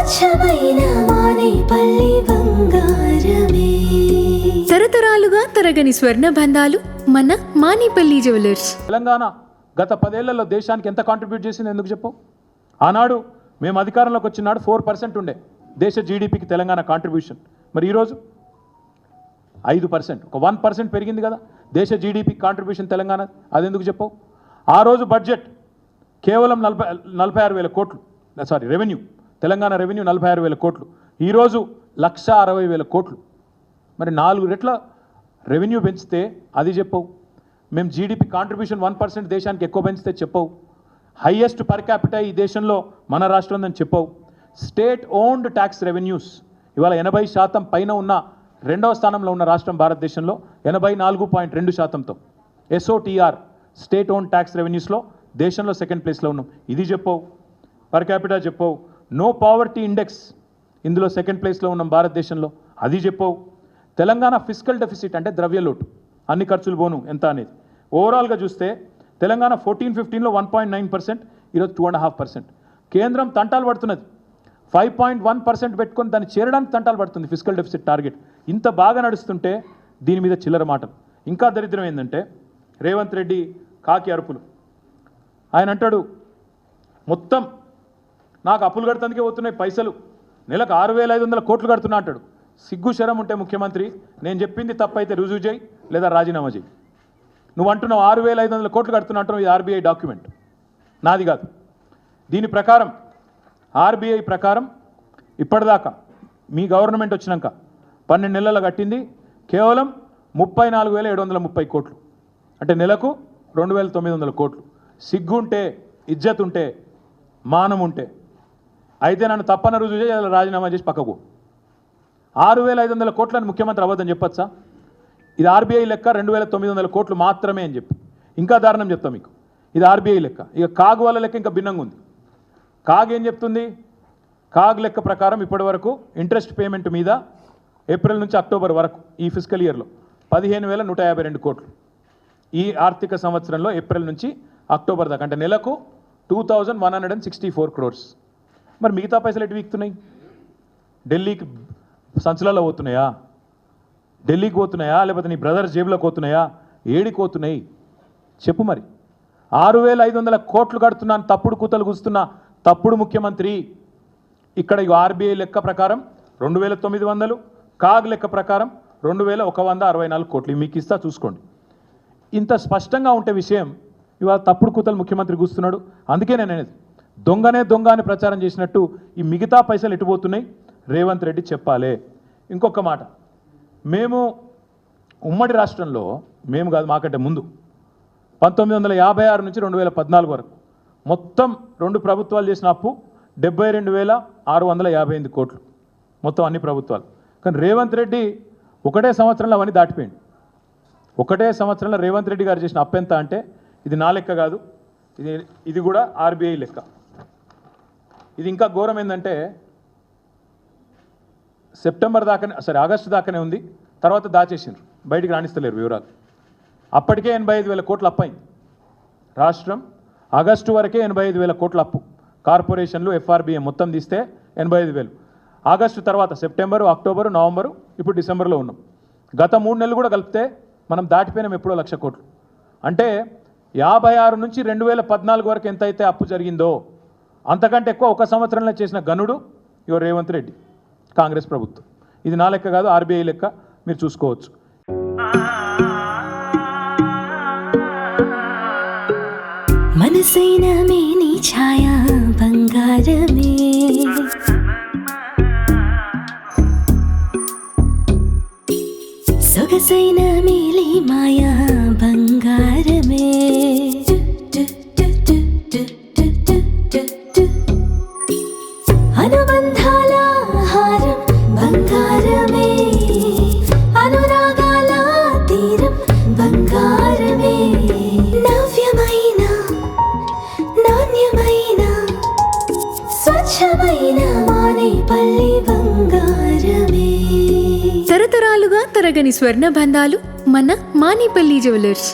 స్వచ్ఛమైన మానేపల్లి బంగారమే. తరతరాలుగా తరగని స్వర్ణ బంధాలు మన మానేపల్లి జ్యువెలర్స్. తెలంగాణ గత 10 ఏళ్లలో దేశానికి ఎంత కాంట్రిబ్యూట్ చేసింది ఎందుకు చెప్పు? ఆనాడు మేము అధికారంలోకి వచ్చినాడు 4% ఉండే దేశ జీడిపికి తెలంగాణ కాంట్రిబ్యూషన్. మరి ఈరోజు 5%, ఒక 1% పెరిగింది కదా దేశ జీడిపి కాంట్రిబ్యూషన్ తెలంగాణ. అది ఎందుకు చెప్పవు? ఆ రోజు బడ్జెట్ కేవలం 46,000 కోట్లు, రెవెన్యూ, తెలంగాణ రెవెన్యూ 46,000 కోట్లు. ఈరోజు 1,60,000 కోట్లు. మరి 4 రెట్ల రెవెన్యూ పెంచితే అది చెప్పవు. మేము జీడిపి కాంట్రిబ్యూషన్ 1% దేశానికి ఎక్కువ పెంచితే చెప్పవు. హైయెస్ట్ పర్ క్యాపిటల్ ఈ దేశంలో మన రాష్ట్రం అని చెప్పవు. స్టేట్ ఓన్డ్ ట్యాక్స్ రెవెన్యూస్ ఇవాళ 80% పైన ఉన్న రెండవ స్థానంలో ఉన్న రాష్ట్రం భారతదేశంలో 84.2%తో. ఎస్ఓటిఆర్ స్టేట్ ఓన్ ట్యాక్స్ రెవెన్యూస్లో దేశంలో సెకండ్ ప్లేస్లో ఉన్నాం. ఇది చెప్పవు. పర్ క్యాపిటల్ చెప్పవు. నో పావర్టీ ఇండెక్స్ ఇందులో సెకండ్ ప్లేస్లో ఉన్నాం భారతదేశంలో. అది చెప్పవు. తెలంగాణ ఫిస్కల్ డెఫిసిట్ అంటే ద్రవ్యలోటు, అన్ని ఖర్చులు పోను ఎంత అనేది ఓవరాల్గా చూస్తే తెలంగాణ 14-15లో 1.9%, ఈరోజు 2.5%. కేంద్రం తంటాలు పడుతున్నది 5.1% పెట్టుకొని దాన్ని చేరడానికి తంటాలు పడుతుంది ఫిస్కల్ డెఫిసిట్ టార్గెట్. ఇంత బాగా నడుస్తుంటే దీని మీద చిల్లర మాటలు. ఇంకా దరిద్రం ఏంటంటే రేవంత్ రెడ్డి కాకి అరుపులు. ఆయన అంటాడు మొత్తం నాకు అప్పులు కడతానికే పోతున్నాయి పైసలు, నెలకు 6,500 కోట్లు కడుతున్నా అంటాడు. సిగ్గు శరం ఉంటే ముఖ్యమంత్రి, నేను చెప్పింది తప్పైతే రుజువు చేయి లేదా రాజీనామా చేయి. నువ్వు అంటున్నావు 6,500 కోట్లు కడుతున్నా అంటున్నావు. ఇది ఆర్బీఐ డాక్యుమెంట్, నాది కాదు. దీని ప్రకారం ఆర్బీఐ ప్రకారం ఇప్పటిదాకా మీ గవర్నమెంట్ వచ్చినాక 12 నెలల్లో కట్టింది కేవలం 34,730 కోట్లు, అంటే నెలకు 2,900 కోట్లు. సిగ్గుంటే, ఇజ్జత్ ఉంటే, మానం ఉంటే అయితే నన్ను తప్పన రుజువు చేసి రాజీనామా చేసి పక్కకు. 6,500 కోట్లని ముఖ్యమంత్రి అవ్వద్దని చెప్పచ్చా? ఇది ఆర్బీఐ లెక్క 2,900 కోట్లు మాత్రమే అని చెప్పి. ఇంకా దారుణం చెప్తాం మీకు, ఇది ఆర్బీఐ లెక్క. ఇక కాగ్ వాళ్ళ లెక్క ఇంకా భిన్నంగా ఉంది. కాగ్ ఏం చెప్తుంది? కాగ్ లెక్క ప్రకారం ఇప్పటి వరకు ఇంట్రెస్ట్ పేమెంట్ మీద ఏప్రిల్ నుంచి అక్టోబర్ వరకు ఈ ఫిజికల్ ఇయర్లో 15,152 కోట్లు. ఈ ఆర్థిక సంవత్సరంలో ఏప్రిల్ నుంచి అక్టోబర్ దాకా అంటే నెలకు 2,164 crores. మరి మిగతా పైసలు ఎటు వీక్తున్నాయి? ఢిల్లీకి సంచులలో పోతున్నాయా? ఢిల్లీకి పోతున్నాయా లేకపోతే నీ బ్రదర్స్ జేబులోకి పోతున్నాయా? ఏడికి పోతున్నాయి చెప్పు. మరి 6,500 కోట్లు కడుతున్నాను తప్పుడు కూతలు కూస్తున్న తప్పుడు ముఖ్యమంత్రి. ఇక్కడ ఆర్బీఐ లెక్క ప్రకారం 2,900, కాగ్ లెక్క ప్రకారం 2,164 కోట్లు. మీకు ఇస్తా చూసుకోండి. ఇంత స్పష్టంగా ఉంటే విషయం ఇవాళ తప్పుడు కూతలు ముఖ్యమంత్రి కూస్తున్నాడు. అందుకే నేను అనేది దొంగనే దొంగ అని ప్రచారం చేసినట్టు ఈ మిగతా పైసలు ఎటుపోతున్నాయి రేవంత్ రెడ్డి చెప్పాలే. ఇంకొక మాట, మేము ఉమ్మడి రాష్ట్రంలో, మేము కాదు మాకంటే ముందు 1956 నుంచి 2014 వరకు మొత్తం 2 ప్రభుత్వాలు చేసిన అప్పు 72,658 కోట్లు మొత్తం అన్ని ప్రభుత్వాలు. కానీ రేవంత్ రెడ్డి ఒకటే సంవత్సరంలో అవన్నీ దాటిపోయింది. ఒకటే సంవత్సరంలో రేవంత్ రెడ్డి గారు చేసిన అప్పు ఎంత అంటే ఇది నా లెక్క కాదు, ఇది కూడా ఆర్బీఐ లెక్క. ఇది ఇంకా ఘోరం ఏంటంటే సెప్టెంబర్ దాకానే, ఆగస్టు దాకానే ఉంది, తర్వాత దాచేసిండ్రు, బయటికి రాణిస్తలేరు వివరాలు. అప్పటికే 85,000 కోట్ల అప్పు అయింది రాష్ట్రం. ఆగస్టు వరకే 85,000 కోట్ల అప్పు. కార్పొరేషన్లు, ఎఫ్ఆర్బిఎం మొత్తం తీస్తే 85,000. ఆగస్టు తర్వాత సెప్టెంబరు, అక్టోబరు, నవంబరు, ఇప్పుడు డిసెంబర్లో ఉన్నాం. గత 3 నెలలు కూడా కలిపితే మనం దాటిపోయినాం ఎప్పుడో 1,00,000 కోట్లు. అంటే 56 నుంచి 2014 వరకు ఎంతైతే అప్పు జరిగిందో అంతకంటే ఎక్కువ ఒక సంవత్సరంలో చేసిన గనుడు ఇవో రేవంత్ రెడ్డి, కాంగ్రెస్ ప్రభుత్వం. ఇది నా లెక్క కాదు, ఆర్బీఐ లెక్క, మీరు చూసుకోవచ్చు. మనసైన మేని ఛాయ బంగారమే, సొగసైన మేలి మాయా బంగారమే, అనుబంధాల హారం బంగారమే, అనురాగాల తీరం బంగారమే, నవ్యమైన నాణ్యమైన స్వచ్ఛమైన మానేపల్లి బంగారమే. తరతరాలుగా తరగని స్వర్ణ బంధాలు మన మానేపల్లి జ్యువెలర్స్.